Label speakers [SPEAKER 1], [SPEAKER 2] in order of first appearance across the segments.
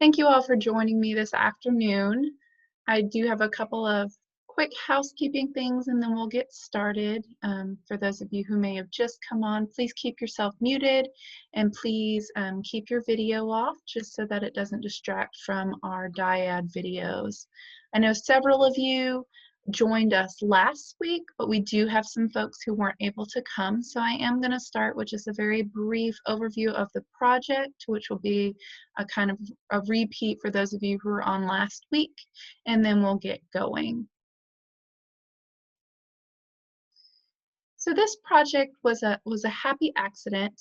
[SPEAKER 1] Thank you all for joining me this afternoon. I do have a couple of quick housekeeping things and then we'll get started. For those of you who may have just come on, please keep yourself muted and please keep your video off just so that it doesn't distract from our dyad videos. I know several of you joined us last week, but we do have some folks who weren't able to come. So I am going to start with just a very brief overview of the project, which will be a kind of a repeat for those of you who were on last week, and then we'll get going. So this project was a happy accident.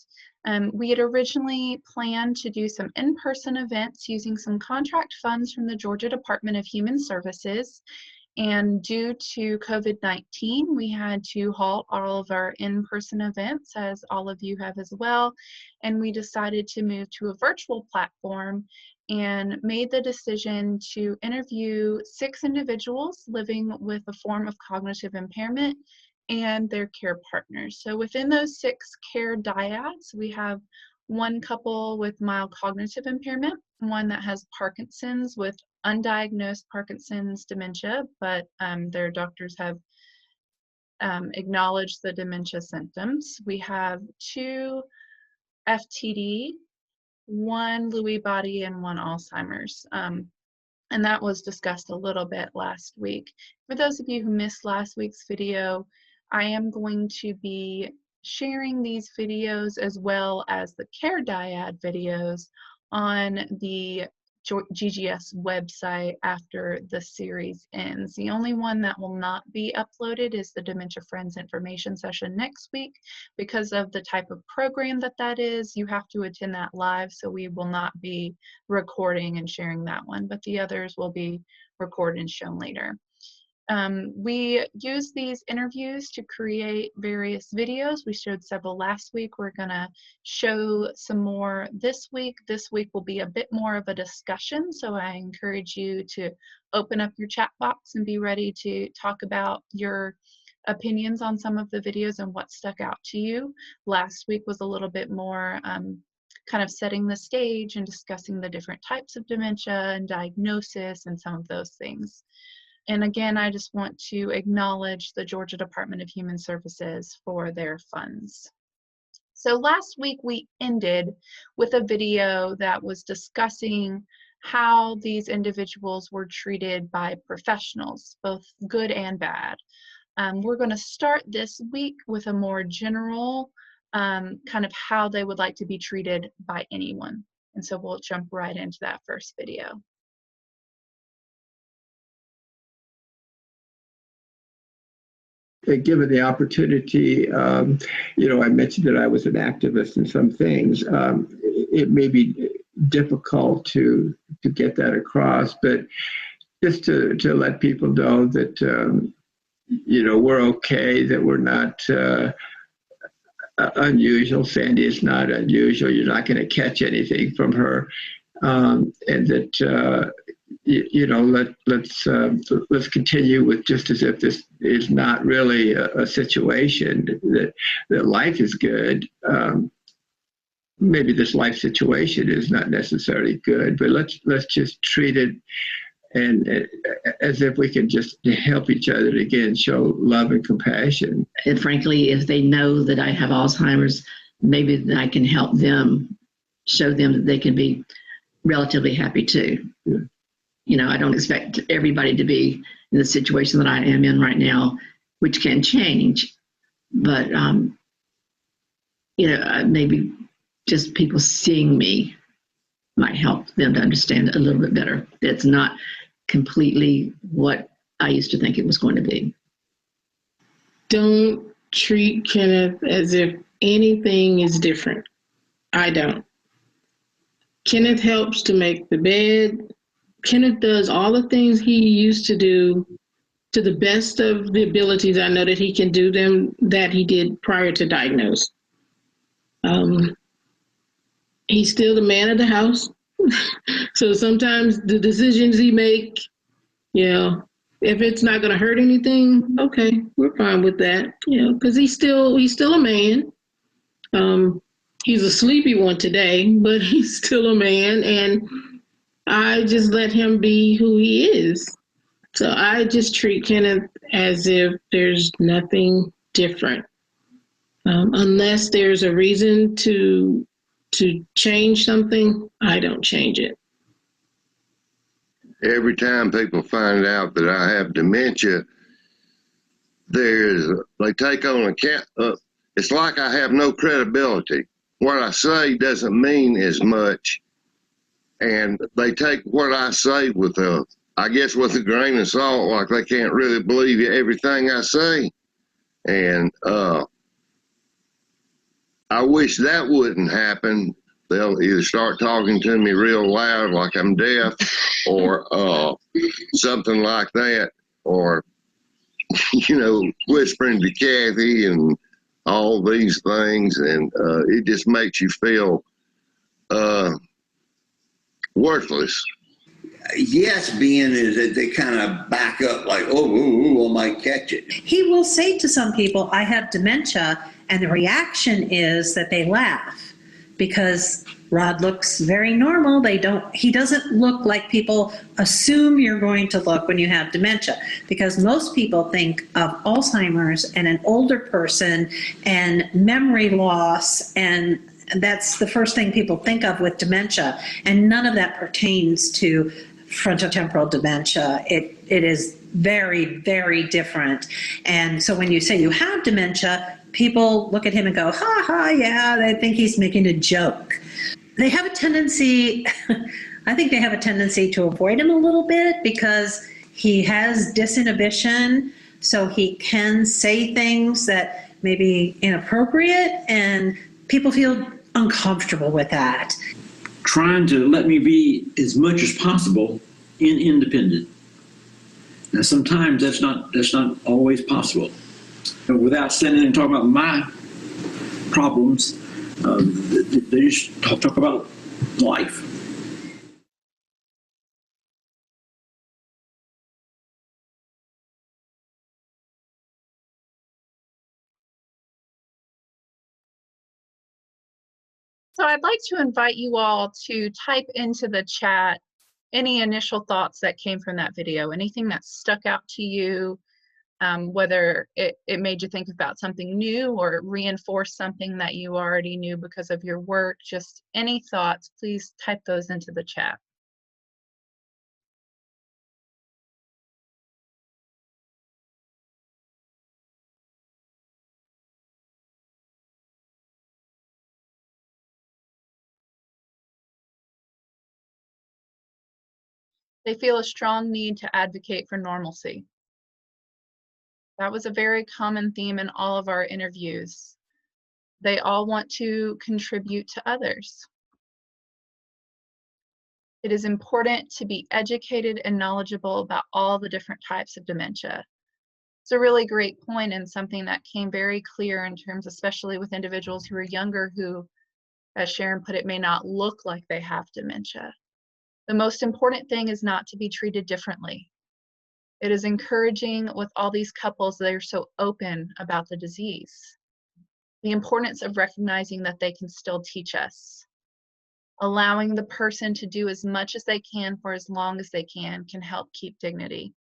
[SPEAKER 1] We had originally planned to do some in-person events using some contract funds from the Georgia Department of Human Services. And due to COVID-19, we had to halt all of our in-person events, as all of you have as well. And we decided to move to a virtual platform and made the decision to interview 6 individuals living with a form of cognitive impairment and their care partners. So within those 6 care dyads, we have one couple with mild cognitive impairment, one that has Parkinson's with undiagnosed Parkinson's dementia, but their doctors have acknowledged the dementia symptoms. We have 2 FTD, 1 Lewy body, and 1 Alzheimer's. And that was discussed a little bit last week. For those of you who missed last week's video, I am going to be sharing these videos as well as the care dyad videos on the GGS website after the series ends. The only one that will not be uploaded is the Dementia Friends information session next week. Because of the type of program that is, you have to attend that live, so we will not be recording and sharing that one, but the others will be recorded and shown later. We use these interviews to create various videos. We showed several last week. We're going to show some more this week. This week will be a bit more of a discussion, so I encourage you to open up your chat box and be ready to talk about your opinions on some of the videos and what stuck out to you. Last week was a little bit more kind of setting the stage and discussing the different types of dementia and diagnosis and some of those things. And again, I just want to acknowledge the Georgia Department of Human Services for their funds. So last week we ended with a video that was discussing how these individuals were treated by professionals, both good and bad. We're going to start this week with a more general kind of how they would like to be treated by anyone. And so we'll jump right into that first video.
[SPEAKER 2] Given the opportunity, I mentioned that I was an activist in some things. It may be difficult to get that across, but just to let people know that, we're okay, that we're not unusual. Sandy is not unusual. You're not going to catch anything from her. And that, let's continue with just as if this is not really a situation, that life is good. Maybe this life situation is not necessarily good, but let's just treat it and as if we can just help each other to, again, show love and compassion.
[SPEAKER 3] And frankly, if they know that I have Alzheimer's, maybe I can help them, show them that they can be relatively happy too.
[SPEAKER 2] Yeah.
[SPEAKER 3] I don't expect everybody to be in the situation that I am in right now, which can change. But, maybe just people seeing me might help them to understand a little bit better. That's not completely what I used to think it was going to be.
[SPEAKER 4] Don't treat Kenneth as if anything is different. I don't. Kenneth helps to make the bed. Kenneth does all the things he used to do to the best of the abilities. I know that he can do them that he did prior to diagnosis. He's still the man of the house. So sometimes the decisions he make, if it's not going to hurt anything, okay, we're fine with that. Because he's still a man. He's a sleepy one today, but he's still a man, and I just let him be who he is. So I just treat Kenneth as if there's nothing different. Unless there's a reason to change something, I don't change it.
[SPEAKER 5] Every time people find out that I have dementia, they take on account. It's like I have no credibility. What I say doesn't mean as much, and they take what I say with I guess with a grain of salt, like they can't really believe everything I say. And I wish that wouldn't happen. They'll either start talking to me real loud like I'm deaf or something like that, or, whispering to Kathy and all these things. And it just makes you feel worthless.
[SPEAKER 6] Yes, being is that they kind of back up like, oh, I might catch it.
[SPEAKER 7] He will say to some people, I have dementia, and the reaction is that they laugh because Rod looks very normal. He doesn't look like people assume you're going to look when you have dementia, because most people think of Alzheimer's and an older person and memory loss, and that's the first thing people think of with dementia, and none of that pertains to frontotemporal dementia. It is very, very different. And so when you say you have dementia, people look at him and go, ha ha, yeah, they think he's making a joke. They have a tendency, I think they have a tendency to avoid him a little bit because he has disinhibition, so he can say things that may be inappropriate, and people feel uncomfortable with that.
[SPEAKER 8] Trying to let me be as much as possible independent. Now sometimes that's not always possible. Without standing and talking about my problems, they just talk about life.
[SPEAKER 1] So I'd like to invite you all to type into the chat any initial thoughts that came from that video, anything that stuck out to you, whether it made you think about something new or reinforced something that you already knew because of your work. Just any thoughts, please type those into the chat. They feel a strong need to advocate for normalcy. That was a very common theme in all of our interviews. They all want to contribute to others. It is important to be educated and knowledgeable about all the different types of dementia. It's a really great point, and something that came very clear in terms, especially with individuals who are younger, who, as Sharon put it, may not look like they have dementia. The most important thing is not to be treated differently. It is encouraging with all these couples that are so open about the disease. The importance of recognizing that they can still teach us. Allowing the person to do as much as they can for as long as they can help keep dignity.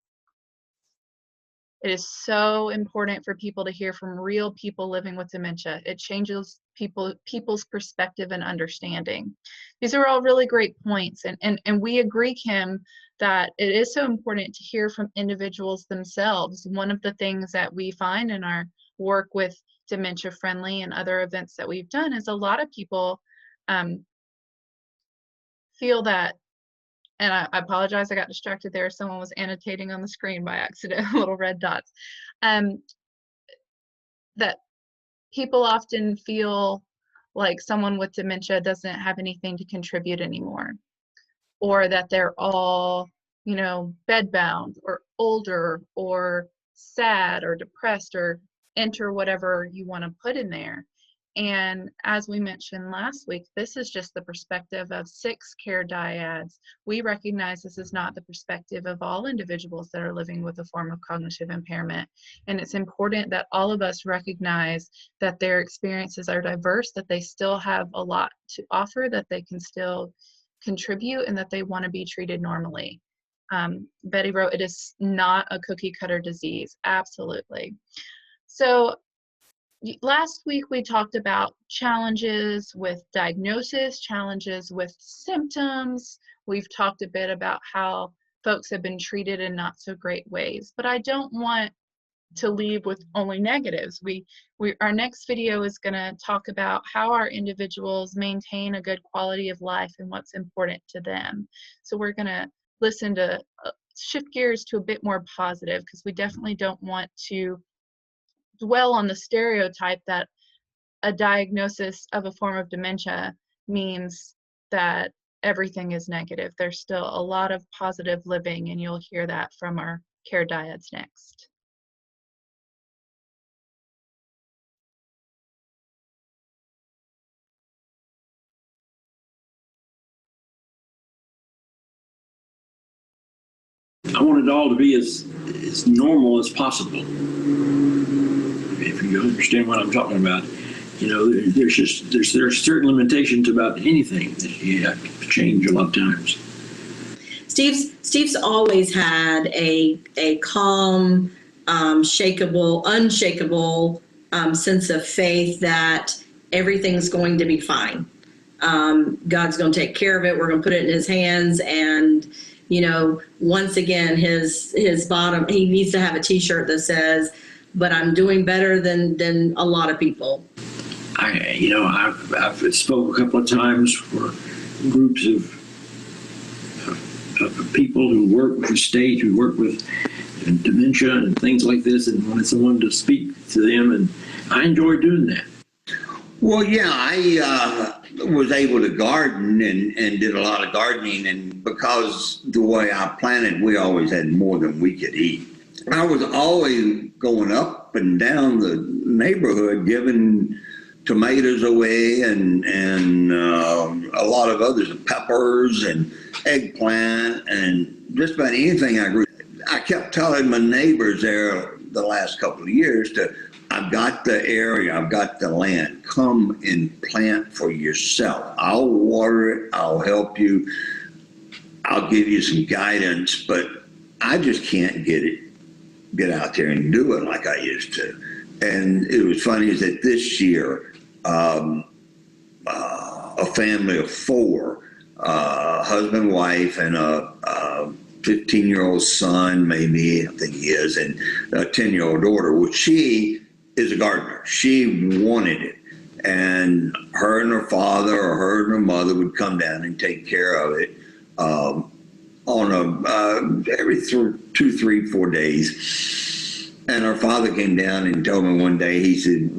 [SPEAKER 1] It is so important for people to hear from real people living with dementia. It changes people's perspective and understanding. These are all really great points, and we agree, Kim, that it is so important to hear from individuals themselves. One of the things that we find in our work with Dementia Friendly and other events that we've done is a lot of people feel that, and I apologize, I got distracted there. Someone was annotating on the screen by accident, little red dots. That people often feel like someone with dementia doesn't have anything to contribute anymore, or that they're all, bedbound or older or sad or depressed, or enter whatever you want to put in there. And as we mentioned last week, this is just the perspective of 6 care dyads. We recognize this is not the perspective of all individuals that are living with a form of cognitive impairment. And it's important that all of us recognize that their experiences are diverse, that they still have a lot to offer, that they can still contribute and that they want to be treated normally. Betty wrote, it is not a cookie cutter disease. Absolutely. So last week we talked about challenges with diagnosis, challenges with symptoms. We've talked a bit about how folks have been treated in not so great ways, but I don't want to leave with only negatives. Our next video is going to talk about how our individuals maintain a good quality of life and what's important to them. So we're going to listen to shift gears to a bit more positive, because we definitely don't want to dwell on the stereotype that a diagnosis of a form of dementia means that everything is negative. There's still a lot of positive living, and you'll hear that from our care dyads next.
[SPEAKER 8] I want it all to be as normal as possible. If you understand what I'm talking about, you know, there's certain limitations about anything that you have to change a lot of times.
[SPEAKER 9] Steve's always had a calm, unshakable sense of faith that everything's going to be fine. God's going to take care of it. We're going to put it in his hands. And, you know, once again, his bottom, he needs to have a t-shirt that says, but I'm doing better than a lot of people. I've spoke a couple of times for groups of people who work with the state, who work with dementia and things like this, and wanted someone to speak to them, and I enjoy doing that.
[SPEAKER 6] Well, yeah, I was able to garden and did a lot of gardening, and because the way I planted, we always had more than we could eat. I was always going up and down the neighborhood giving tomatoes away and a lot of others, peppers and eggplant and just about anything I grew. I kept telling my neighbors there the last couple of years I've got the area, I've got the land, come and plant for yourself. I'll water it, I'll help you, I'll give you some guidance, but I just can't get out there and do it like I used to. And it was funny is that this year, a family of four, husband, wife, and a 15-year-old son, maybe, I think he is, and a 10-year-old daughter. Well, she is a gardener. She wanted it. And her and her father or her and her mother would come down and take care of it on every 2, 3, 4 days. And her father came down and told me one day, he said,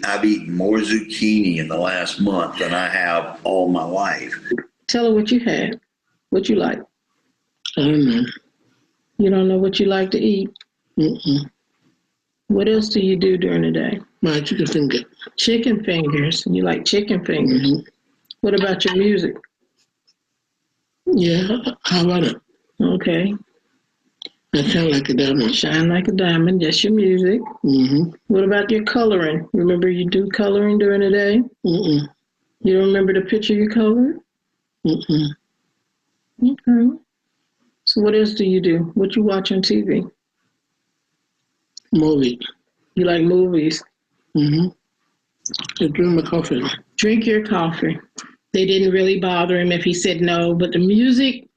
[SPEAKER 6] I've eaten more zucchini in the last month than I have all my life.
[SPEAKER 4] Tell her what you had, what you like.
[SPEAKER 2] I don't know.
[SPEAKER 4] You don't know what you like to eat?
[SPEAKER 2] Mm-mm.
[SPEAKER 4] What else do you do during the day?
[SPEAKER 2] My chicken finger.
[SPEAKER 4] Chicken fingers. You like chicken fingers.
[SPEAKER 2] Mm-hmm.
[SPEAKER 4] What about your music?
[SPEAKER 2] Yeah, how about it?
[SPEAKER 4] Okay.
[SPEAKER 2] I shine like a diamond.
[SPEAKER 4] Shine like a diamond. That's your music.
[SPEAKER 2] Mm-hmm.
[SPEAKER 4] What about your coloring? Remember you do coloring during the day?
[SPEAKER 2] Mm-mm.
[SPEAKER 4] You don't remember the picture you colored?
[SPEAKER 2] Mm-mm.
[SPEAKER 4] Okay. So what else do you do? What you watch on TV?
[SPEAKER 2] Movie.
[SPEAKER 4] You like movies?
[SPEAKER 2] Mm-hmm. I drink my coffee.
[SPEAKER 4] Drink your coffee. They didn't really bother him if he said no, but the music,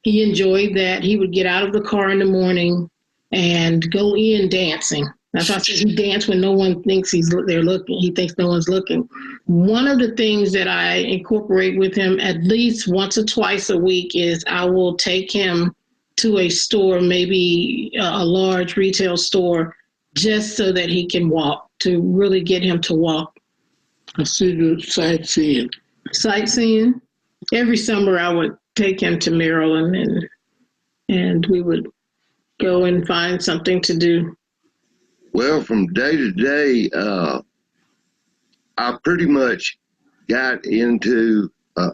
[SPEAKER 4] he enjoyed that. He would get out of the car in the morning and go in dancing. That's why I said he danced when no one thinks they're looking. He thinks no one's looking. One of the things that I incorporate with him at least once or twice a week is I will take him to a store, maybe a large retail store, just so that he can walk, to really get him to walk.
[SPEAKER 2] I see the sightseeing.
[SPEAKER 4] Sightseeing? Every summer I would take him to Maryland and we would go and find something to do.
[SPEAKER 5] Well, from day to day, I pretty much got into a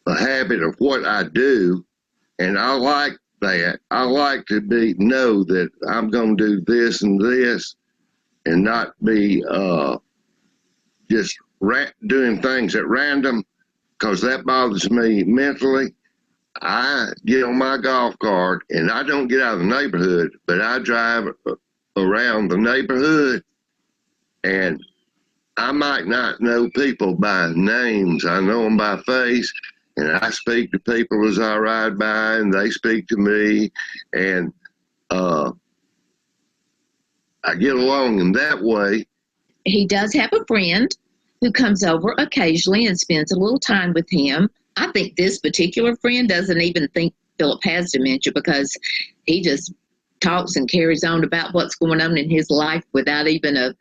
[SPEAKER 5] habit of what I do, and I like that. I like to know that I'm going to do this and this, and not be just doing things at random, because that bothers me mentally. I get on my golf cart and I don't get out of the neighborhood, but I drive around the neighborhood, and I might not know people by names. I know them by face, and I speak to people as I ride by, and they speak to me, and I get along in that way.
[SPEAKER 10] He does have a friend who comes over occasionally and spends a little time with him. I think this particular friend doesn't even think Philip has dementia, because he just talks and carries on about what's going on in his life without even a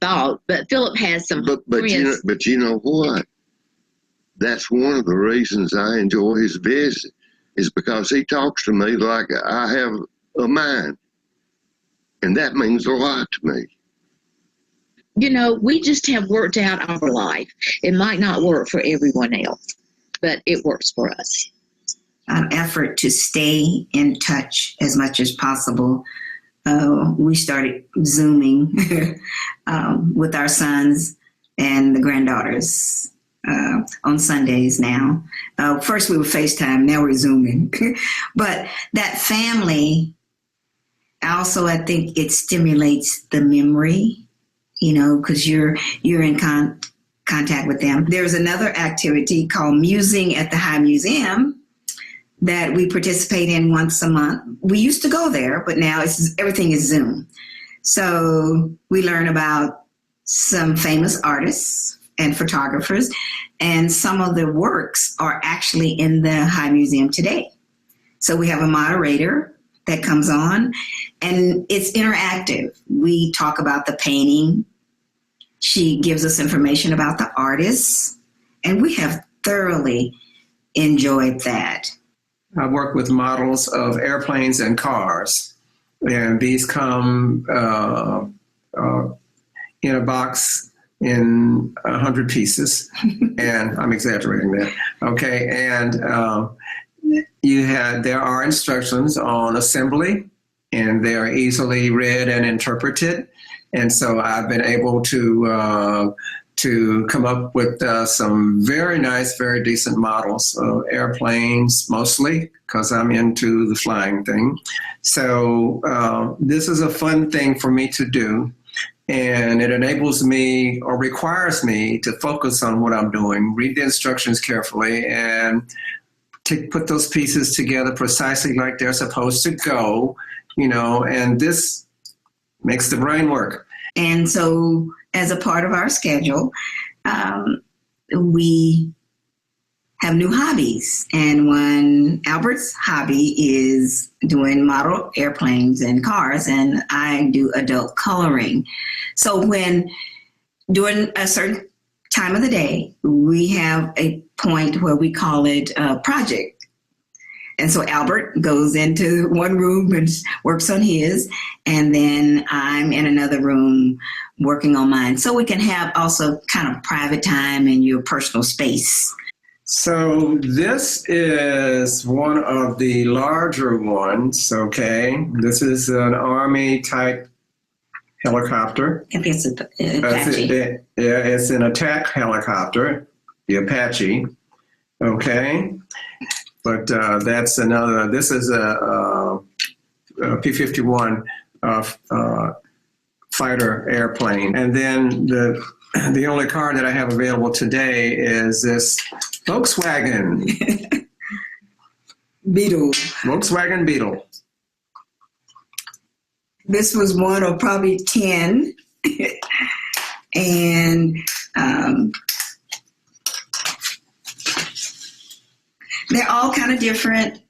[SPEAKER 10] thought. But Philip has some friends.
[SPEAKER 5] But you know what? That's one of the reasons I enjoy his visit, is because he talks to me like I have a mind. And that means a lot to me.
[SPEAKER 10] You know, we just have worked out our life. It might not work for everyone else, but it works for us.
[SPEAKER 11] An effort to stay in touch as much as possible. We started Zooming with our sons and the granddaughters on Sundays now. First we were FaceTime, now we're Zooming. But that family, also I think it stimulates the memory, you know, because you're in contact with them. There's another activity called Musing at the High Museum that we participate in once a month. We used to go there, but now everything is Zoom. So we learn about some famous artists and photographers, and some of their works are actually in the High Museum today. So we have a moderator that comes on, and it's interactive. We talk about the painting. She gives us information about the artists, and we have thoroughly enjoyed that.
[SPEAKER 2] I work with models of airplanes and cars, and these come in a box in 100 pieces, and I'm exaggerating that. Okay, and there are instructions on assembly, and they are easily read and interpreted. And so I've been able to come up with some very nice, very decent models of airplanes, mostly, because I'm into the flying thing. So this is a fun thing for me to do. And it enables me, or requires me, to focus on what I'm doing, read the instructions carefully, and put those pieces together precisely like they're supposed to go, you know, and this makes the brain work.
[SPEAKER 11] And so as a part of our schedule, we have new hobbies. And one, Albert's hobby is doing model airplanes and cars, and I do adult coloring. So when during a certain time of the day, we have a point where we call it a project. And so Albert goes into one room and works on his, and then I'm in another room working on mine. So we can have also kind of private time in your personal space.
[SPEAKER 2] So this is one of the larger ones, okay? This is an Army type helicopter.
[SPEAKER 11] If it's an Apache.
[SPEAKER 2] It's an attack helicopter, the Apache, okay? But that's another, this is a P-51 fighter airplane. And then the only car that I have available today is this Volkswagen
[SPEAKER 11] Beetle.
[SPEAKER 2] Volkswagen Beetle.
[SPEAKER 11] This was one of probably 10. And they're all kind of different.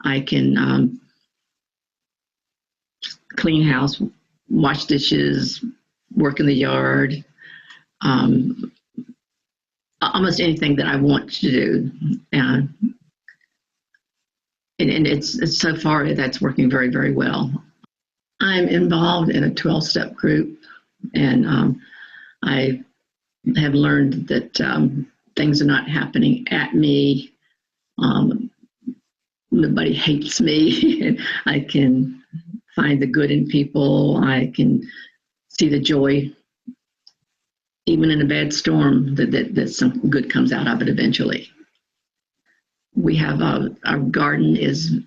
[SPEAKER 3] I can clean house, wash dishes, work in the yard, almost anything that I want to do. And it's so far that's working very, very well. I'm involved in a 12-step group, and I have learned that things are not happening at me. Nobody hates me, and I can find the good in people. I can see the joy even in a bad storm, that some good comes out of it eventually. We have our garden is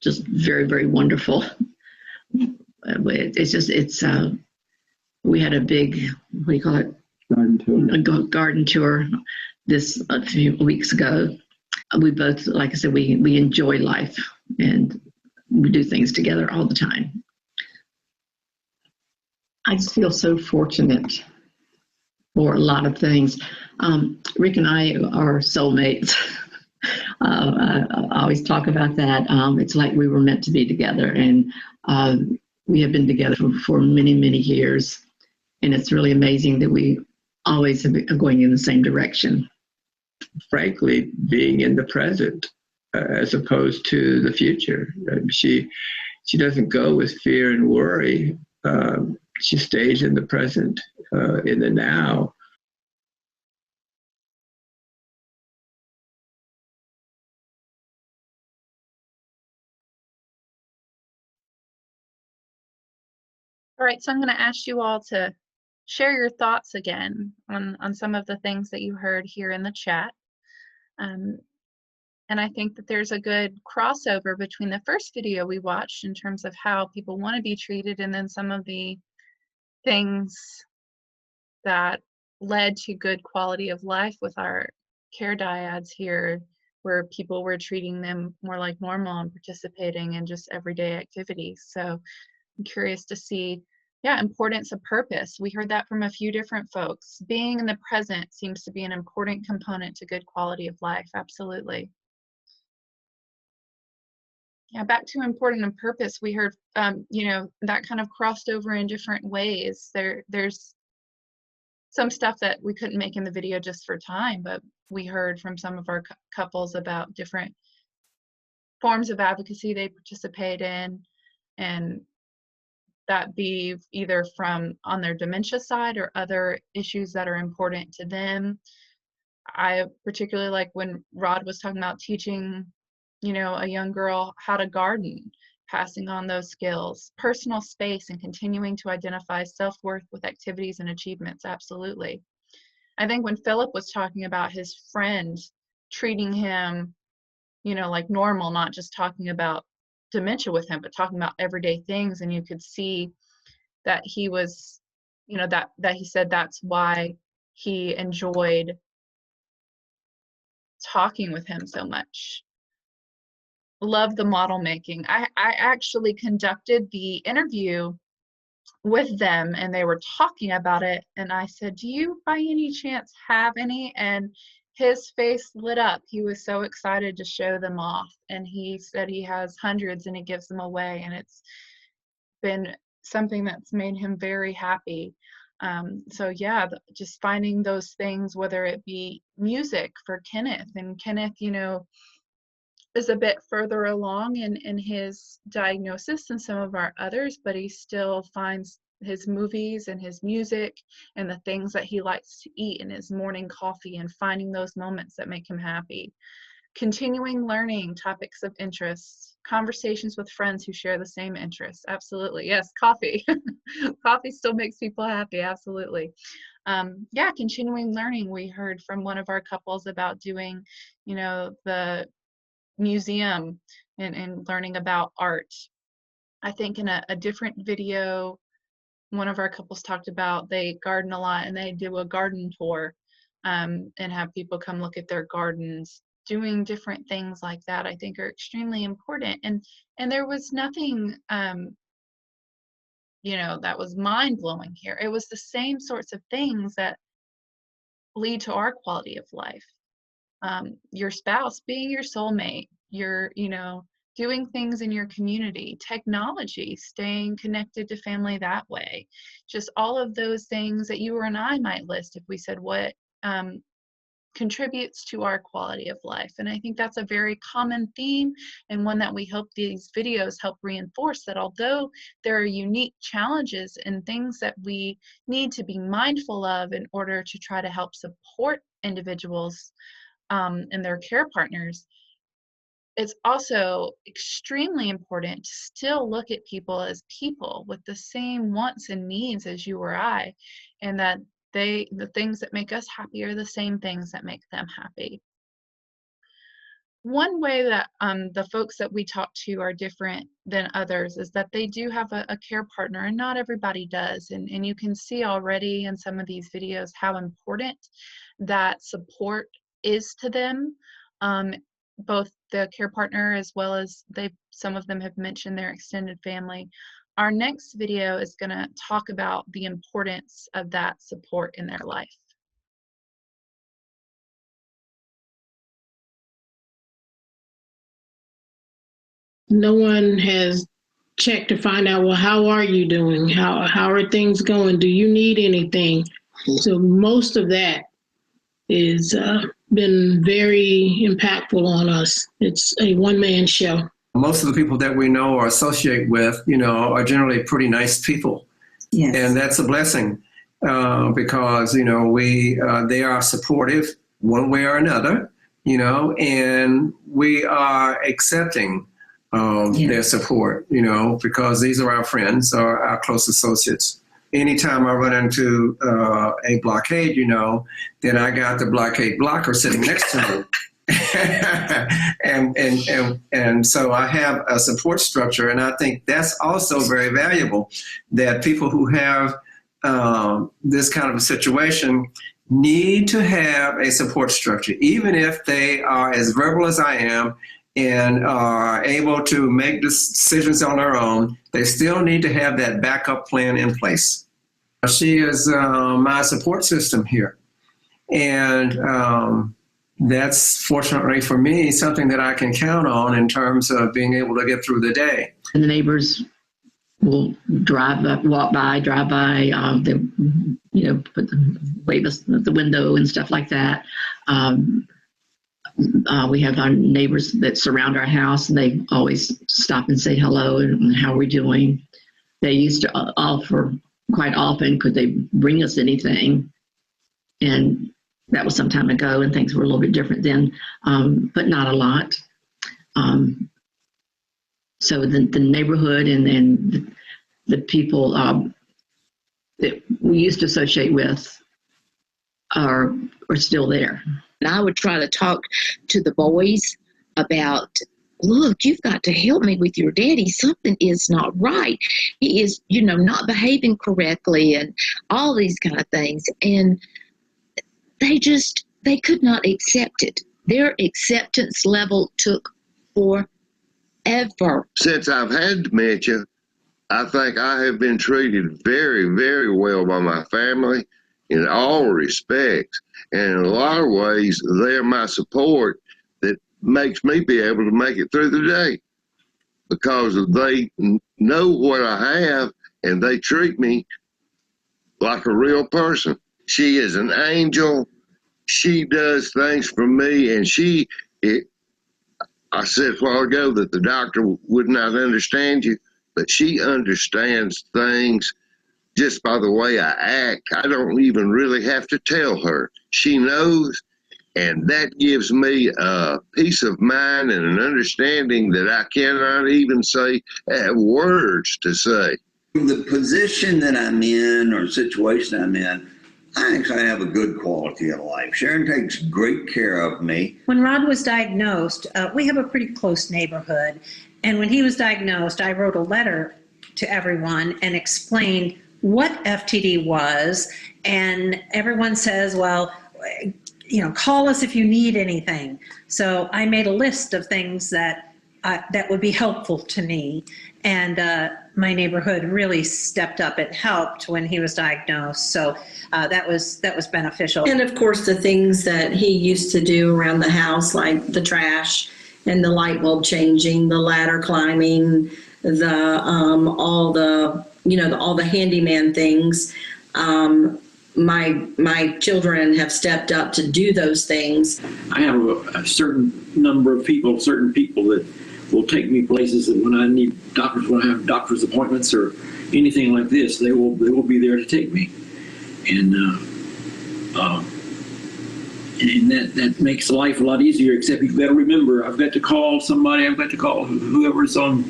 [SPEAKER 3] just very, very wonderful. We had a big, what do you call it?
[SPEAKER 2] Garden tour.
[SPEAKER 3] A garden tour a few weeks ago. We both, like I said, we enjoy life and we do things together all the time. I just feel so fortunate for a lot of things. Rick and I are soulmates. I always talk about that. It's like we were meant to be together, and we have been together for many, many years. And it's really amazing that we always are going in the same direction.
[SPEAKER 2] Frankly, being in the present as opposed to the future. She doesn't go with fear and worry. She stays in the present, in the now.
[SPEAKER 1] All right, so I'm going to ask you all to share your thoughts again on some of the things that you heard here in the chat. And I think that there's a good crossover between the first video we watched in terms of how people want to be treated, and then some of the things that led to good quality of life with our care dyads here, where people were treating them more like normal and participating in just everyday activities. So I'm curious to see, importance of purpose. We heard that from a few different folks. Being in the present seems to be an important component to good quality of life. Absolutely. Yeah, back to important and purpose. We heard, that kind of crossed over in different ways. There's some stuff that we couldn't make in the video just for time, but we heard from some of our couples about different forms of advocacy they participate in, and that be either from on their dementia side or other issues that are important to them. I particularly like when Rod was talking about teaching, a young girl how to garden, passing on those skills, personal space, and continuing to identify self-worth with activities and achievements. Absolutely. I think when Philip was talking about his friend treating him, like normal, not just talking about dementia with him, but talking about everyday things, and you could see that he was, that he said that's why he enjoyed talking with him so much. Love the model making. I actually conducted the interview with them, and they were talking about it, and I said, do you by any chance have any? And his face lit up. He was so excited to show them off, and he said he has hundreds and he gives them away, and it's been something that's made him very happy. So yeah, just finding those things, whether it be music for Kenneth, and Kenneth, is a bit further along in his diagnosis than some of our others, but he still finds his movies and his music and the things that he likes to eat and his morning coffee, and finding those moments that make him happy. Continuing learning topics of interest, conversations with friends who share the same interests. Absolutely. Yes, coffee. Coffee still makes people happy. Absolutely. Continuing learning. We heard from one of our couples about doing, the museum and learning about art. I think in a different video, one of our couples talked about they garden a lot, and they do a garden tour and have people come look at their gardens. Doing different things like that, I think, are extremely important. And there was nothing, that was mind-blowing here. It was the same sorts of things that lead to our quality of life. Your spouse being your soulmate, your, doing things in your community, technology, staying connected to family that way. Just all of those things that you or and I might list if we said what contributes to our quality of life. And I think that's a very common theme, and one that we hope these videos help reinforce, that although there are unique challenges and things that we need to be mindful of in order to try to help support individuals and their care partners, it's also extremely important to still look at people as people with the same wants and needs as you or I, and that The things that make us happy are the same things that make them happy. One way that the folks that we talk to are different than others is that they do have a care partner, and not everybody does. And you can see already in some of these videos how important that support is to them. Both the care partner as well as some of them have mentioned their extended family. Our next video is going to talk about the importance of that support in their life.
[SPEAKER 4] No one has checked to find out, well, how are you doing? How are things going? Do you need anything? So most of that is been very impactful on us. It's a one-man show.
[SPEAKER 12] Most of the people that we know or associate with, are generally pretty nice people.
[SPEAKER 11] Yes.
[SPEAKER 12] And that's a blessing because, they are supportive one way or another, and we are accepting their support, because these are our friends or our close associates. Anytime I run into a blockade, then I got the blockade blocker sitting next to me. and so I have a support structure, and I think that's also very valuable, that people who have this kind of a situation need to have a support structure, even if they are as verbal as I am and are able to make decisions on their own. They still need to have that backup plan in place. She is my support system here, and that's, fortunately for me, something that I can count on in terms of being able to get through the day.
[SPEAKER 3] And the neighbors will walk by, they, wave us at the window and stuff like that. We have our neighbors that surround our house, and they always stop and say hello and how we're doing. They used to offer quite often, could they bring us anything? And that was some time ago, and things were a little bit different then, but not a lot. So the neighborhood and the people that we used to associate with are still there.
[SPEAKER 10] And I would try to talk to the boys about, look, you've got to help me with your daddy. Something is not right. He is, not behaving correctly and all these kind of things. And they could not accept it. Their acceptance level took forever.
[SPEAKER 5] Since I've had dementia, I think I have been treated very, very well by my family in all respects. And in a lot of ways, they're my support that makes me be able to make it through the day, because they know what I have and they treat me like a real person. She is an angel. She does things for me, and I said a while ago that the doctor would not understand you, but she understands things just by the way I act. I don't even really have to tell her. She knows, and that gives me a peace of mind and an understanding that I cannot even have words to say.
[SPEAKER 6] The position that I'm in or situation I'm in, I actually have a good quality of life. Sharon takes great care of me.
[SPEAKER 7] When Rod was diagnosed, we have a pretty close neighborhood. And when he was diagnosed, I wrote a letter to everyone and explained what FTD was. And everyone says, well, call us if you need anything. So I made a list of things that would be helpful to me. And my neighborhood really stepped up and helped when he was diagnosed. So that was beneficial.
[SPEAKER 9] And of course, the things that he used to do around the house, like the trash and the light bulb changing, the ladder climbing, all the handyman things. My children have stepped up to do those things.
[SPEAKER 8] I have a certain number of people, certain people that will take me places that when I need doctors, when I have doctor's appointments or anything like this, they will be there to take me. And that makes life a lot easier, except you've got to remember, I've got to call somebody, I've got to call whoever's on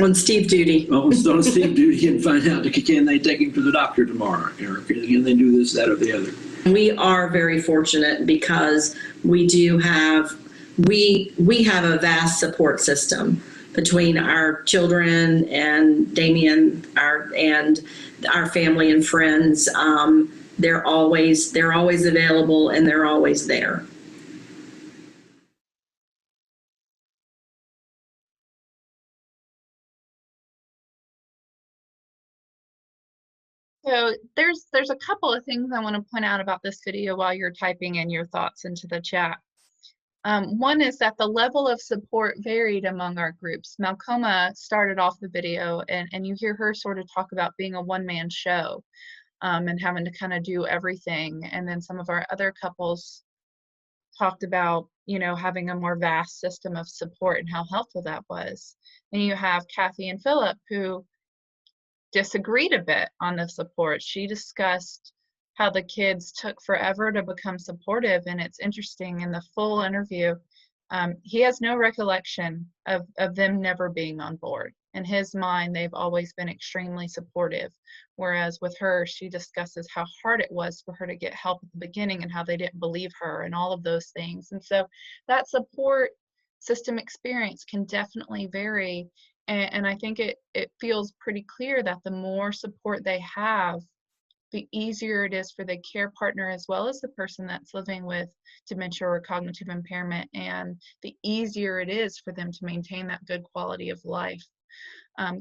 [SPEAKER 9] On Steve duty.
[SPEAKER 8] On Steve duty, and find out, can they take him to the doctor tomorrow? Or can they do this, that, or the other?
[SPEAKER 9] We are very fortunate because we do have, we have a vast support system between our children and Damien, and our family and friends. They're always available, and they're always there.
[SPEAKER 1] So there's a couple of things I want to point out about this video while you're typing in your thoughts into the chat. One is that the level of support varied among our groups. Malcolma started off the video, and you hear her sort of talk about being a one-man show, and having to kind of do everything. And then some of our other couples talked about, you know, having a more vast system of support and how helpful that was. And you have Kathy and Philip, who disagreed a bit on the support. She discussed how the kids took forever to become supportive, and it's interesting, in the full interview, he has no recollection of them never being on board. In his mind, they've always been extremely supportive, whereas with her, she discusses how hard it was for her to get help at the beginning and how they didn't believe her and all of those things. And so that support system experience can definitely vary, and I think it feels pretty clear that the more support they have, the easier it is for the care partner as well as the person that's living with dementia or cognitive impairment, and the easier it is for them to maintain that good quality of life.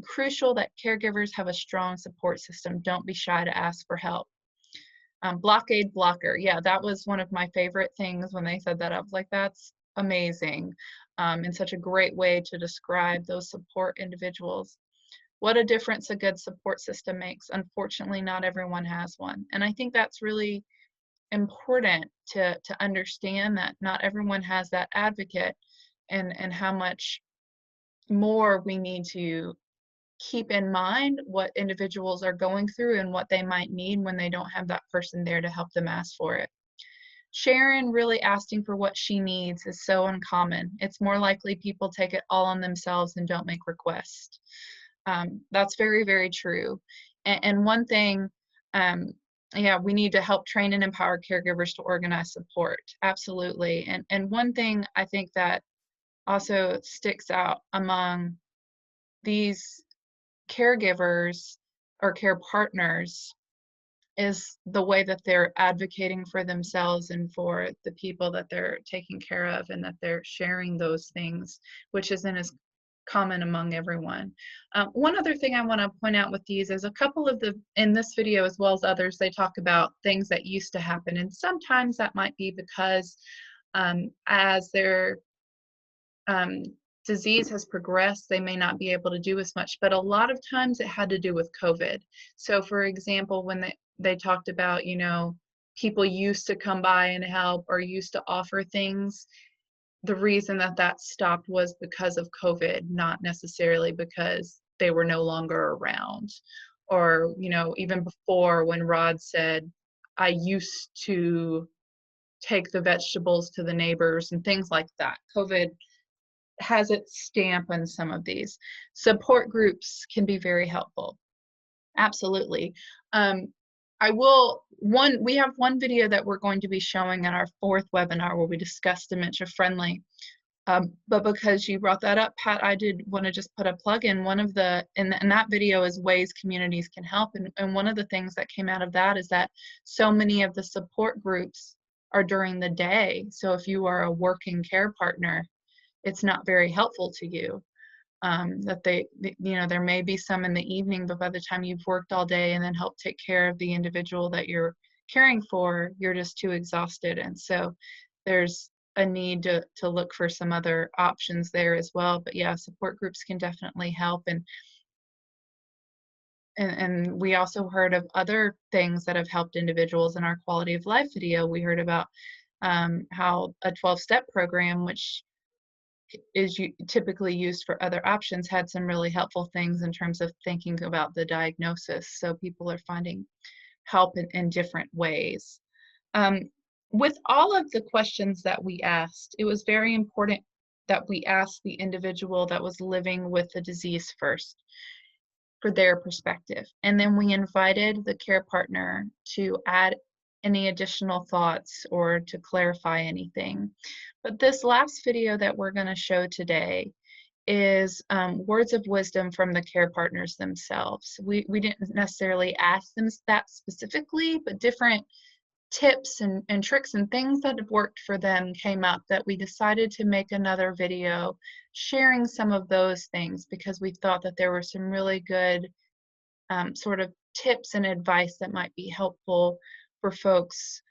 [SPEAKER 1] Crucial that caregivers have a strong support system. Don't be shy to ask for help. Blockade blocker. Yeah, that was one of my favorite things when they said that. I was like, that's amazing, and such a great way to describe those support individuals. What a difference a good support system makes. Unfortunately, not everyone has one. And I think that's really important to understand, that not everyone has that advocate, and how much more we need to keep in mind what individuals are going through and what they might need when they don't have that person there to help them ask for it. Sharon really asking for what she needs is so uncommon. It's more likely people take it all on themselves and don't make requests. That's very, very true. And one thing, yeah, we need to help train and empower caregivers to organize support. Absolutely. And one thing I think that also sticks out among these caregivers or care partners is the way that they're advocating for themselves and for the people that they're taking care of, and that they're sharing those things, which isn't as common among everyone. One other thing I want to point out with these is a couple of in this video as well as others, they talk about things that used to happen, and sometimes that might be because as their disease has progressed, they may not be able to do as much, but a lot of times it had to do with COVID. So for example, when they talked about, you know, people used to come by and help or used to offer things, the reason that stopped was because of COVID, not necessarily because they were no longer around. Or, you know, even before, when Rod said, I used to take the vegetables to the neighbors and things like that. COVID has its stamp on some of these. Support groups can be very helpful. Absolutely. We have one video that we're going to be showing at our 4th webinar where we discuss dementia friendly. But because you brought that up, Pat, I did want to just put a plug in. One of the, and that video is ways communities can help. And one of the things that came out of that is that so many of the support groups are during the day. So if you are a working care partner, it's not very helpful to you. There may be some in the evening, but by the time you've worked all day and then help take care of the individual that you're caring for, you're just too exhausted. And so there's a need to look for some other options there as well. But yeah, support groups can definitely help. And we also heard of other things that have helped individuals in our quality of life video. We heard about how a 12-step program, which is typically used for other options, had some really helpful things in terms of thinking about the diagnosis. So people are finding help in different ways. With all of the questions that we asked, it was very important that we asked the individual that was living with the disease first for their perspective. And then we invited the care partner to add any additional thoughts or to clarify anything. But this last video that we're going to show today is words of wisdom from the care partners themselves. We didn't necessarily ask them that specifically, but different tips and tricks and things that have worked for them came up that we decided to make another video sharing some of those things, because we thought that there were some really good sort of tips and advice that might be helpful for folks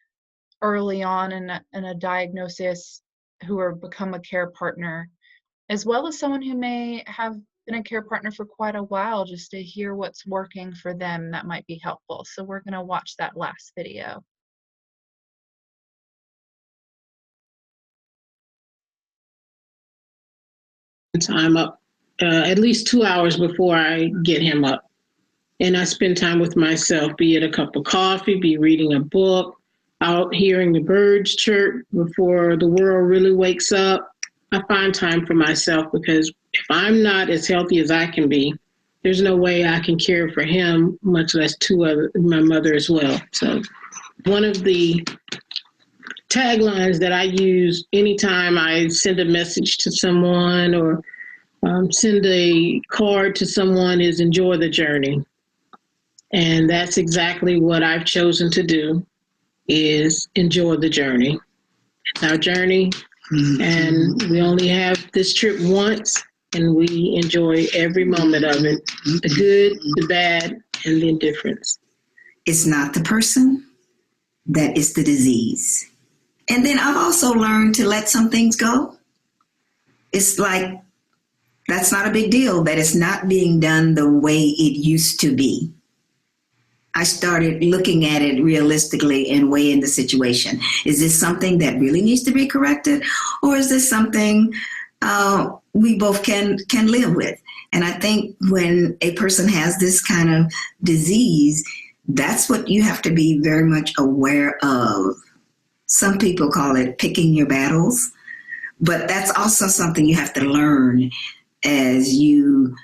[SPEAKER 1] early on in a diagnosis who are become a care partner, as well as someone who may have been a care partner for quite a while, just to hear what's working for them that might be helpful. So we're going to watch that last video.
[SPEAKER 4] Time up at least 2 hours before I get him up. And I spend time with myself, be it a cup of coffee, be reading a book, out hearing the birds chirp before the world really wakes up. I find time for myself, because if I'm not as healthy as I can be, there's no way I can care for him, much less my mother as well. So one of the taglines that I use anytime I send a message to someone or send a card to someone is enjoy the journey. And that's exactly what I've chosen to do, is enjoy the journey. It's our journey, and we only have this trip once, and we enjoy every moment of it, the good, the bad, and the indifference.
[SPEAKER 11] It's not the person, that is the disease. And then I've also learned to let some things go. It's like, that's not a big deal, that it's not being done the way it used to be. I started looking at it realistically and weighing the situation. Is this something that really needs to be corrected? Or is this something we both can live with? And I think when a person has this kind of disease, that's what you have to be very much aware of. Some people call it picking your battles, but that's also something you have to learn as you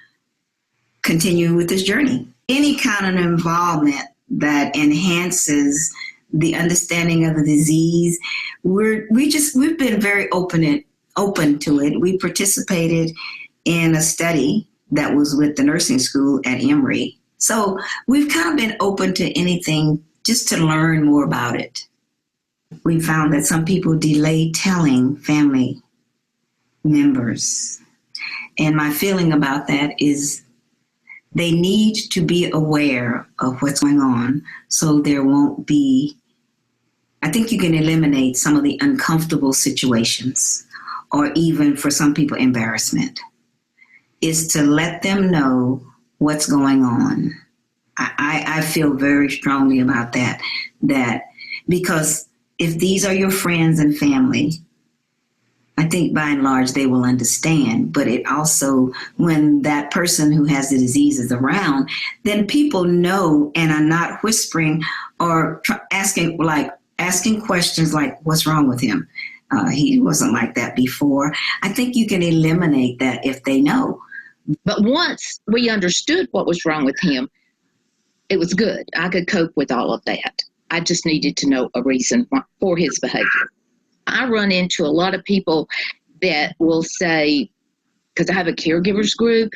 [SPEAKER 11] continue with this journey. Any kind of involvement that enhances the understanding of the disease, we've been very open to it. We participated in a study that was with the nursing school at Emory. So we've kind of been open to anything just to learn more about it. We found that some people delay telling family members. And my feeling about that is they need to be aware of what's going on, so there won't be, I think you can eliminate some of the uncomfortable situations, or even for some people, embarrassment, is to let them know what's going on. I feel very strongly about that because if these are your friends and family, I think by and large they will understand. But it also, when that person who has the disease is around, then people know and are not whispering or asking questions like, what's wrong with him? He wasn't like that before. I think you can eliminate that if they know.
[SPEAKER 10] But once we understood what was wrong with him, it was good. I could cope with all of that. I just needed to know a reason for his behavior. I run into a lot of people that will say, because I have a caregivers group,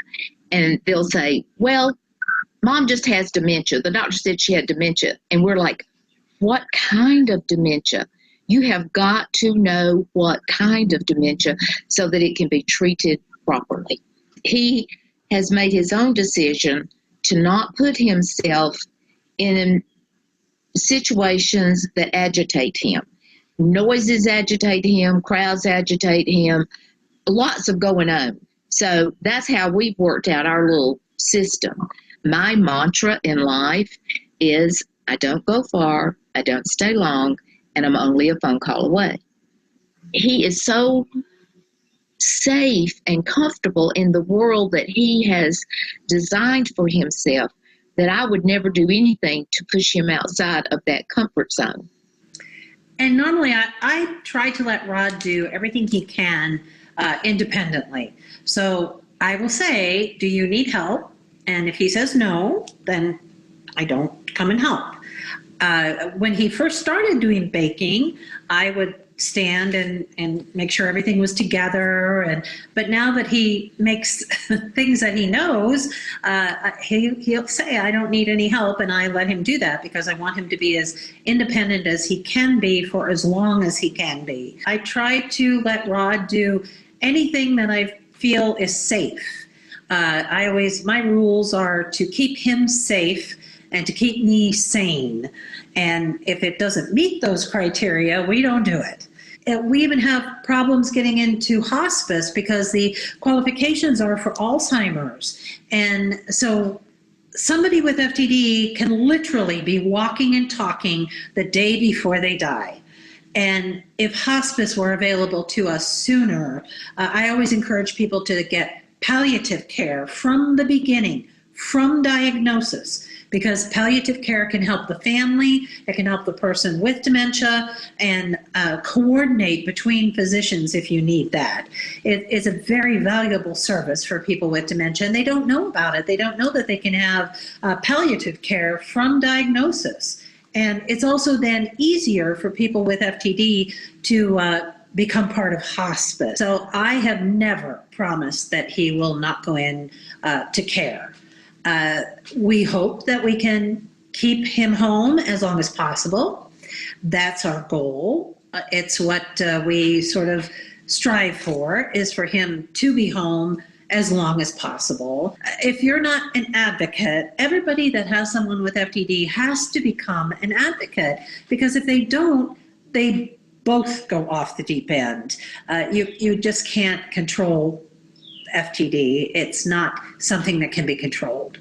[SPEAKER 10] and they'll say, well, mom just has dementia. The doctor said she had dementia. And we're like, what kind of dementia? You have got to know what kind of dementia so that it can be treated properly. He has made his own decision to not put himself in situations that agitate him. Noises agitate him, crowds agitate him, lots of going on. So that's how we've worked out our little system. My mantra in life is I don't go far, I don't stay long, and I'm only a phone call away. He is so safe and comfortable in the world that he has designed for himself that I would never do anything to push him outside of that comfort zone.
[SPEAKER 7] And normally I try to let Rod do everything he can independently. So I will say, do you need help? And if he says no, then I don't come and help. When he first started doing baking, I would stand and make sure everything was together. But now that he makes things that he knows, he'll say, I don't need any help, and I let him do that because I want him to be as independent as he can be for as long as he can be. I try to let Rod do anything that I feel is safe. My rules are to keep him safe and to keep me sane. And if it doesn't meet those criteria, we don't do it. We even have problems getting into hospice because the qualifications are for Alzheimer's. And so somebody with FTD can literally be walking and talking the day before they die. And if hospice were available to us sooner, I always encourage people to get palliative care from the beginning, from diagnosis, because palliative care can help the family, it can help the person with dementia, and coordinate between physicians if you need that. It is a very valuable service for people with dementia, and they don't know about it. They don't know that they can have palliative care from diagnosis. And it's also then easier for people with FTD to become part of hospice. So I have never promised that he will not go in to care. We hope that we can keep him home as long as possible. That's our goal. It's what we sort of strive for, is for him to be home as long as possible. If you're not an advocate, everybody that has someone with FTD has to become an advocate, because if they don't, they both go off the deep end. You just can't control FTD. It's not something that can be controlled.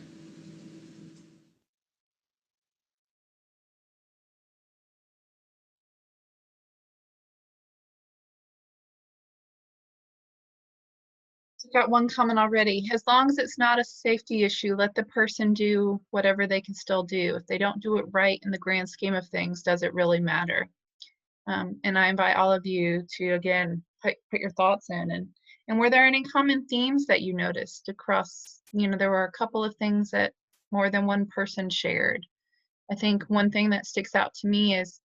[SPEAKER 1] I've got one comment already. As long as it's not a safety issue, let the person do whatever they can still do. If they don't do it right in the grand scheme of things, does it really matter? And I invite all of you to, again, put your thoughts in. And were there any common themes that you noticed across, there were a couple of things that more than one person shared. I think one thing that sticks out to me is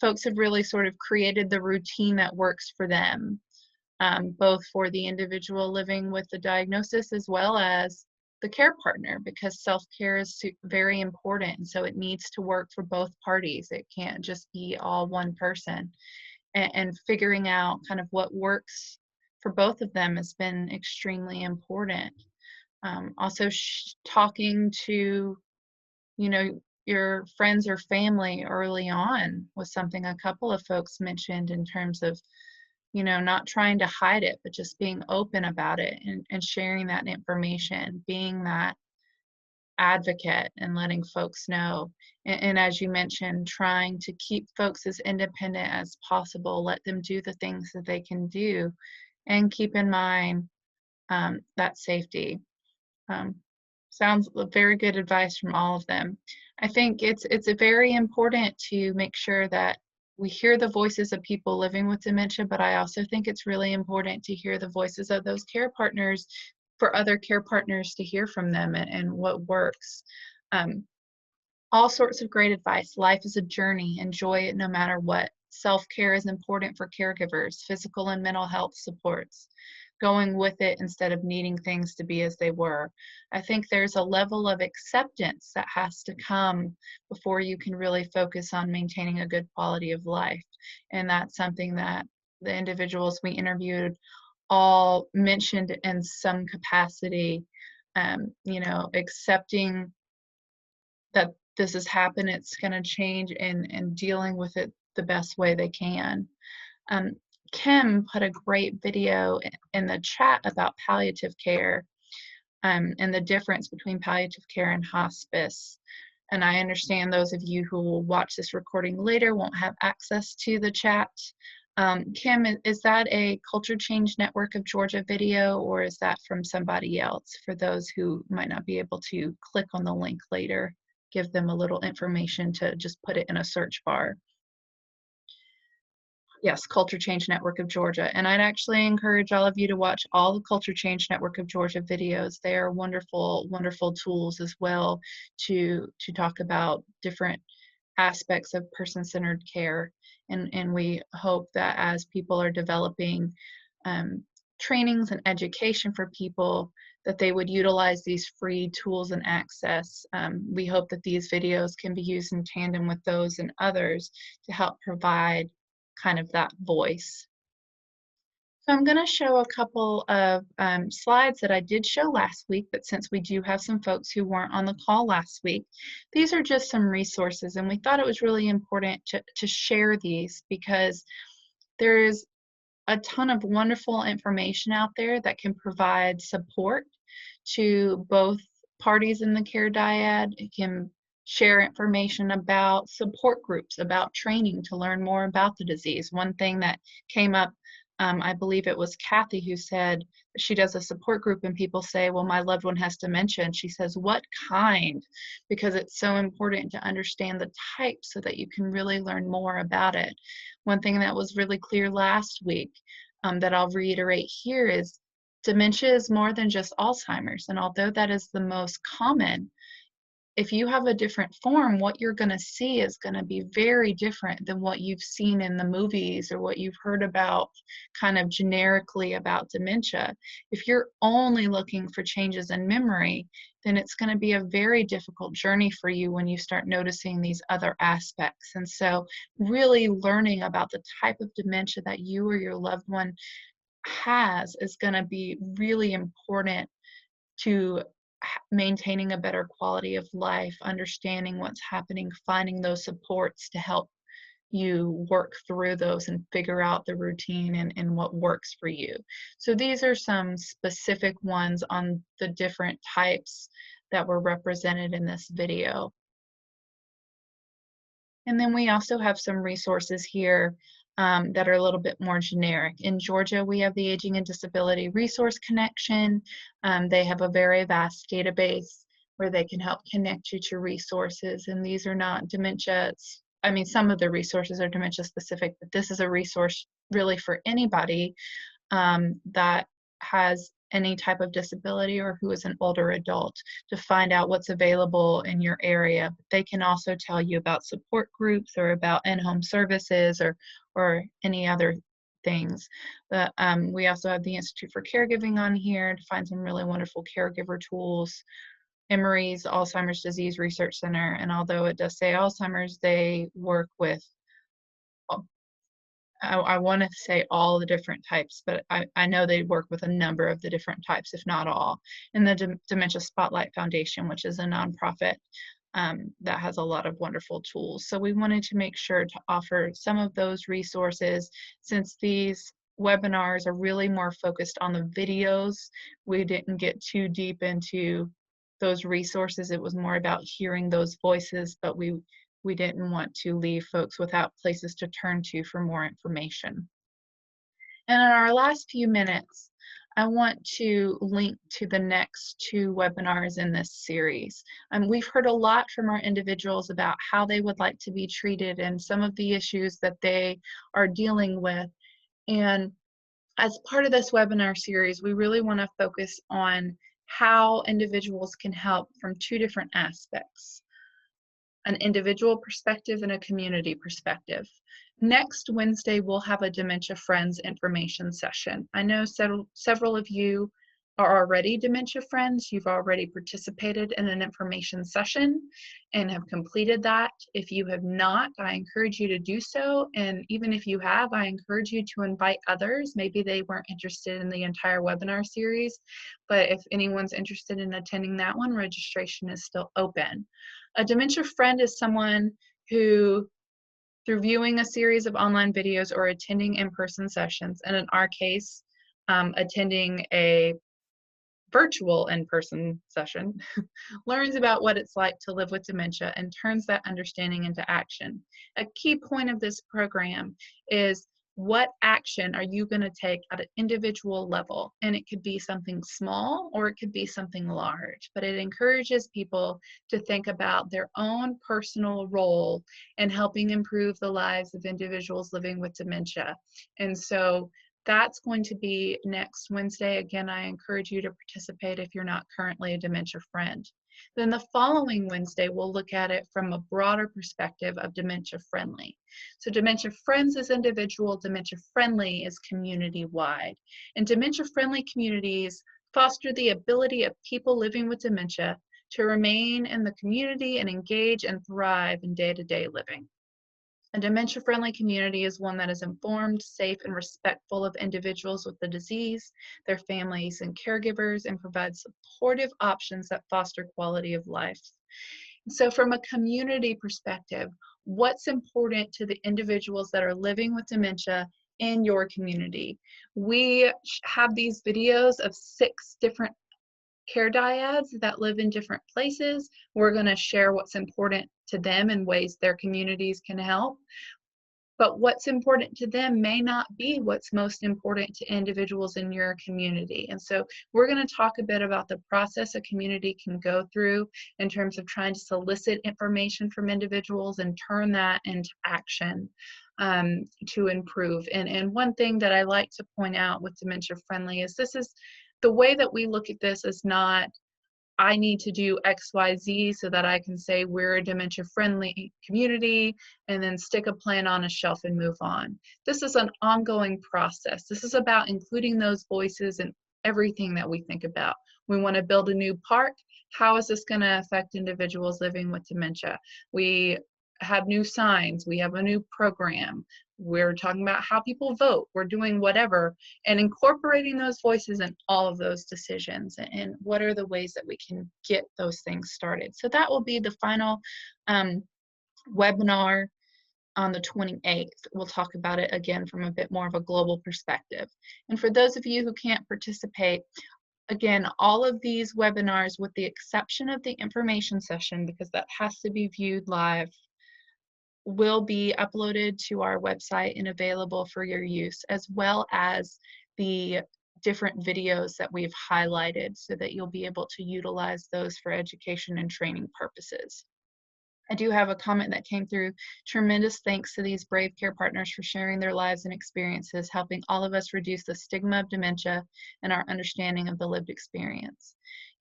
[SPEAKER 1] folks have really sort of created the routine that works for them, both for the individual living with the diagnosis as well as the care partner, because self-care is very important, and so it needs to work for both parties. It can't just be all one person, and figuring out kind of what works for both of them has been extremely important. Also talking to your friends or family early on was something a couple of folks mentioned, in terms of not trying to hide it, but just being open about it and sharing that information, being that advocate and letting folks know. And as you mentioned, trying to keep folks as independent as possible, let them do the things that they can do, and keep in mind that safety. Sounds very good advice from all of them. I think it's very important to make sure that we hear the voices of people living with dementia, but I also think it's really important to hear the voices of those care partners, for other care partners to hear from them and what works. All sorts of great advice. Life is a journey. Enjoy it no matter what. Self-care is important for caregivers, physical and mental health supports. Going with it instead of needing things to be as they were. I think there's a level of acceptance that has to come before you can really focus on maintaining a good quality of life. And that's something that the individuals we interviewed all mentioned in some capacity. Accepting that this has happened, it's going to change, and dealing with it the best way they can. Kim put a great video in the chat about palliative care, and the difference between palliative care and hospice. And I understand those of you who will watch this recording later won't have access to the chat. Kim, is that a Culture Change Network of Georgia video, or is that from somebody else? For those who might not be able to click on the link later, give them a little information to just put it in a search bar. Yes, Culture Change Network of Georgia. And I'd actually encourage all of you to watch all the Culture Change Network of Georgia videos. They are wonderful, wonderful tools as well to talk about different aspects of person-centered care. And we hope that as people are developing trainings and education for people, that they would utilize these free tools and access. We hope that these videos can be used in tandem with those and others to help provide kind of that voice. So I'm going to show a couple of slides that I did show last week, but since we do have some folks who weren't on the call last week, these are just some resources, and we thought it was really important to share these because there is a ton of wonderful information out there that can provide support to both parties in the care dyad. It can share information about support groups, about training to learn more about the disease. One thing that came up, I believe it was Kathy who said she does a support group and people say, well, my loved one has dementia. And she says, what kind? Because it's so important to understand the type so that you can really learn more about it. One thing that was really clear last week that I'll reiterate here is dementia is more than just Alzheimer's. And although that is the most common, if you have a different form, what you're going to see is going to be very different than what you've seen in the movies or what you've heard about kind of generically about dementia. If you're only looking for changes in memory, then it's going to be a very difficult journey for you when you start noticing these other aspects. And so really learning about the type of dementia that you or your loved one has is going to be really important to maintaining a better quality of life, understanding what's happening, finding those supports to help you work through those and figure out the routine and what works for you. So these are some specific ones on the different types that were represented in this video. And then we also have some resources here that are a little bit more generic. In Georgia, we have the Aging and Disability Resource Connection. They have a very vast database where they can help connect you to resources. And these are not dementia. I mean, some of the resources are dementia specific, but this is a resource really for anybody that has any type of disability or who is an older adult to find out what's available in your area. They can also tell you about support groups or about in-home services or any other things. But we also have the Institute for Caregiving on here to find some really wonderful caregiver tools. Emory's Alzheimer's Disease Research Center, and although it does say Alzheimer's, they work with I want to say all the different types, but I know they work with a number of the different types, if not all. And the Dementia Spotlight Foundation, which is a nonprofit that has a lot of wonderful tools. So we wanted to make sure to offer some of those resources. Since these webinars are really more focused on the videos, we didn't get too deep into those resources. It was more about hearing those voices, but we didn't want to leave folks without places to turn to for more information. And in our last few minutes, I want to link to the next two webinars in this series. We've heard a lot from our individuals about how they would like to be treated and some of the issues that they are dealing with. And as part of this webinar series, we really want to focus on how individuals can help from two different aspects: an individual perspective and a community perspective. Next Wednesday, we'll have a Dementia Friends information session. I know several of you are already Dementia Friends. You've already participated in an information session and have completed that. If you have not, I encourage you to do so. And even if you have, I encourage you to invite others. Maybe they weren't interested in the entire webinar series, but if anyone's interested in attending that one, registration is still open. A Dementia Friend is someone who, through viewing a series of online videos or attending in-person sessions, and in our case, attending a virtual in-person session, learns about what it's like to live with dementia and turns that understanding into action. A key point of this program is what action are you going to take at an individual level? And it could be something small or it could be something large, but it encourages people to think about their own personal role in helping improve the lives of individuals living with dementia. And so that's going to be next Wednesday. Again, I encourage you to participate if you're not currently a dementia friend. Then the following Wednesday, we'll look at it from a broader perspective of dementia friendly. So dementia friends is individual, dementia friendly is community-wide. And dementia friendly communities foster the ability of people living with dementia to remain in the community and engage and thrive in day-to-day living. A dementia-friendly community is one that is informed, safe, and respectful of individuals with the disease, their families and caregivers, and provides supportive options that foster quality of life. So from a community perspective, what's important to the individuals that are living with dementia in your community? We have these videos of 6 different care dyads that live in different places. We're going to share what's important to them and ways their communities can help. But what's important to them may not be what's most important to individuals in your community. And so we're going to talk a bit about the process a community can go through in terms of trying to solicit information from individuals and turn that into action to improve. And one thing that I like to point out with Dementia Friendly is the way that we look at this is not, I need to do X, Y, Z so that I can say we're a dementia friendly community and then stick a plan on a shelf and move on. This is an ongoing process. This is about including those voices in everything that we think about. We want to build a new park. How is this going to affect individuals living with dementia? We have new signs. We have a new program. We're talking about how people vote. We're doing whatever and incorporating those voices in all of those decisions and what are the ways that we can get those things started. So that will be the final webinar on the 28th. We'll talk about it again from a bit more of a global perspective. And for those of you who can't participate, again, all of these webinars, with the exception of the information session, because that has to be viewed live, will be uploaded to our website and available for your use, as well as the different videos that we've highlighted so that you'll be able to utilize those for education and training purposes. I do have a comment that came through. Tremendous thanks to these brave care partners for sharing their lives and experiences, helping all of us reduce the stigma of dementia and our understanding of the lived experience.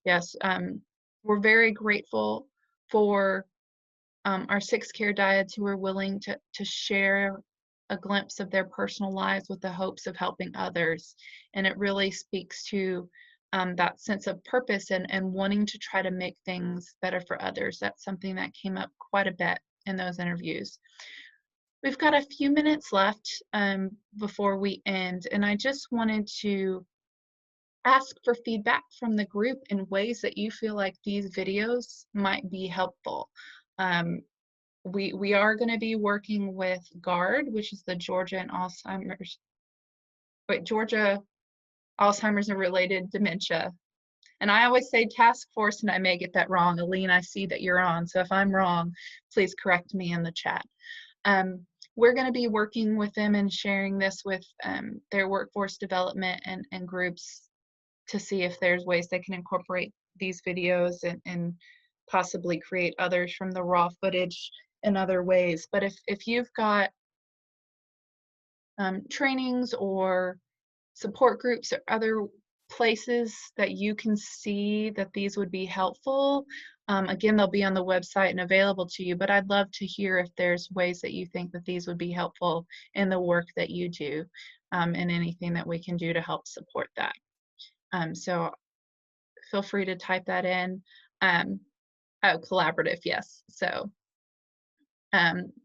[SPEAKER 1] Yes, we're very grateful for our 6 care dyads who are willing to share a glimpse of their personal lives with the hopes of helping others. And it really speaks to that sense of purpose and wanting to try to make things better for others. That's something that came up quite a bit in those interviews. We've got a few minutes left before we end, and I just wanted to ask for feedback from the group in ways that you feel like these videos might be helpful. We are going to be working with GARD, which is the Georgia Alzheimer's and Related Dementia. And I always say task force, and I may get that wrong. Aline, I see that you're on, so if I'm wrong, please correct me in the chat. We're going to be working with them and sharing this with their workforce development and groups to see if there's ways they can incorporate these videos and possibly create others from the raw footage in other ways. But if you've got trainings or support groups or other places that you can see that these would be helpful, again, they'll be on the website and available to you, but I'd love to hear if there's ways that you think that these would be helpful in the work that you do, and anything that we can do to help support that. So feel free to type that in. Oh, collaborative, yes. So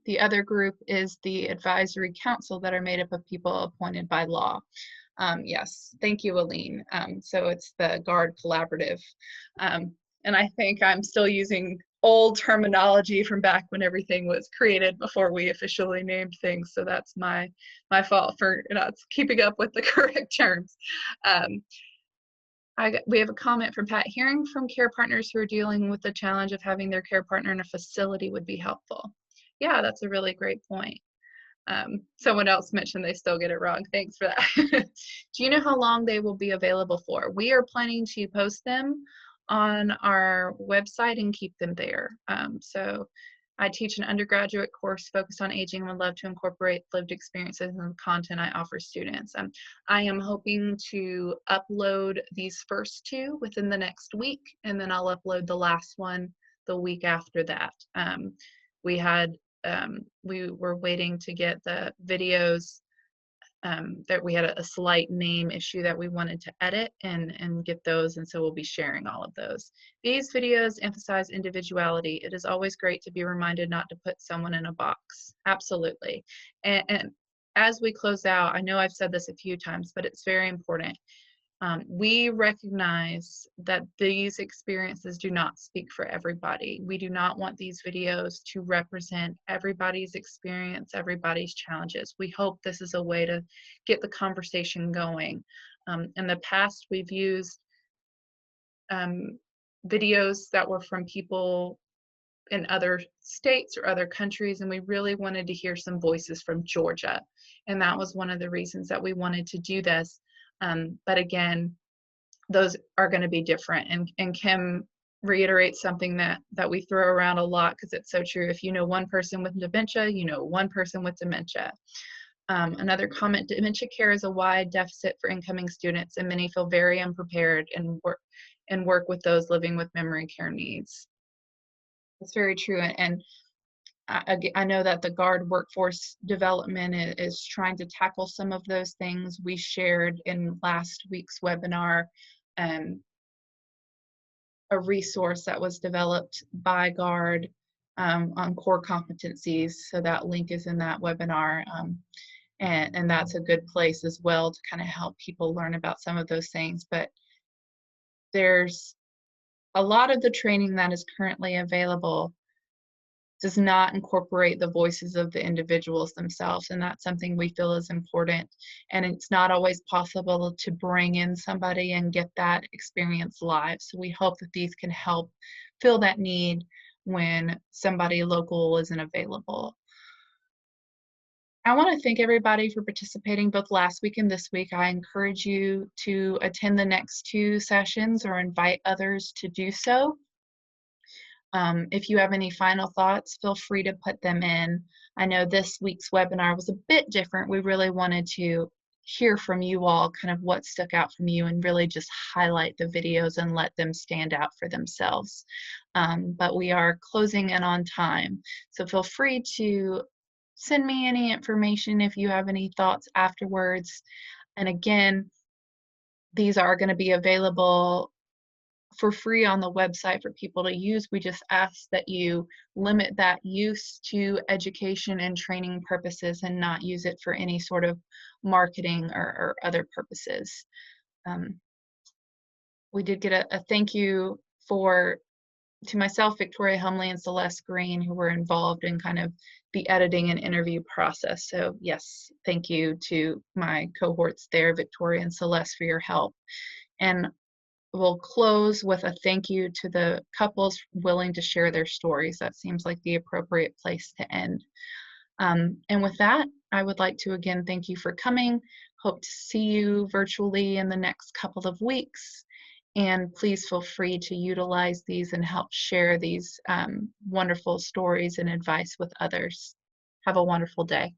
[SPEAKER 1] the other group is the advisory council that are made up of people appointed by law. Yes, thank you, Aline. So it's the GARD collaborative. And I think I'm still using old terminology from back when everything was created before we officially named things. So that's my fault for not keeping up with the correct terms. We have a comment from Pat. Hearing from care partners who are dealing with the challenge of having their care partner in a facility would be helpful. Yeah, that's a really great point. Someone else mentioned they still get it wrong. Thanks for that. Do you know how long they will be available for? We are planning to post them on our website and keep them there. So I teach an undergraduate course focused on aging and would love to incorporate lived experiences in the content I offer students. I am hoping to upload these first two within the next week, and then I'll upload the last one the week after that. We were waiting to get the videos that we had a slight name issue that we wanted to edit and get those, and so we'll be sharing all of those. These videos emphasize individuality. It is always great to be reminded not to put someone in a box. Absolutely. And as we close out, I know I've said this a few times, but it's very important. We recognize that these experiences do not speak for everybody. We do not want these videos to represent everybody's experience, everybody's challenges. We hope this is a way to get the conversation going. In the past, we've used videos that were from people in other states or other countries, and we really wanted to hear some voices from Georgia. And that was one of the reasons that we wanted to do this. But again, those are going to be different. And Kim reiterates something that we throw around a lot because it's so true. If you know one person with dementia, you know one person with dementia. Another comment, dementia care is a wide deficit for incoming students, and many feel very unprepared and work with those living with memory care needs. That's very true. And I know that the GARD workforce development is trying to tackle some of those things. We shared in last week's webinar a resource that was developed by GARD on core competencies. So that link is in that webinar. And that's a good place as well to kind of help people learn about some of those things. But there's a lot of the training that is currently available does not incorporate the voices of the individuals themselves, and that's something we feel is important. And it's not always possible to bring in somebody and get that experience live. So we hope that these can help fill that need when somebody local isn't available. I want to thank everybody for participating both last week and this week. I encourage you to attend the next two sessions or invite others to do so. If you have any final thoughts, feel free to put them in. I know this week's webinar was a bit different. We really wanted to hear from you all kind of what stuck out from you and really just highlight the videos and let them stand out for themselves. But we are closing in on time. So feel free to send me any information if you have any thoughts afterwards. And again, these are going to be available for free on the website for people to use. We just ask that you limit that use to education and training purposes and not use it for any sort of marketing or other purposes. We did get a thank you to myself, Victoria Humley, and Celeste Green, who were involved in kind of the editing and interview process. So yes, thank you to my cohorts there, Victoria and Celeste, for your help. And we'll close with a thank you to the couples willing to share their stories. That seems like the appropriate place to end. And with that, I would like to again thank you for coming. Hope to see you virtually in the next couple of weeks. And please feel free to utilize these and help share these wonderful stories and advice with others. Have a wonderful day.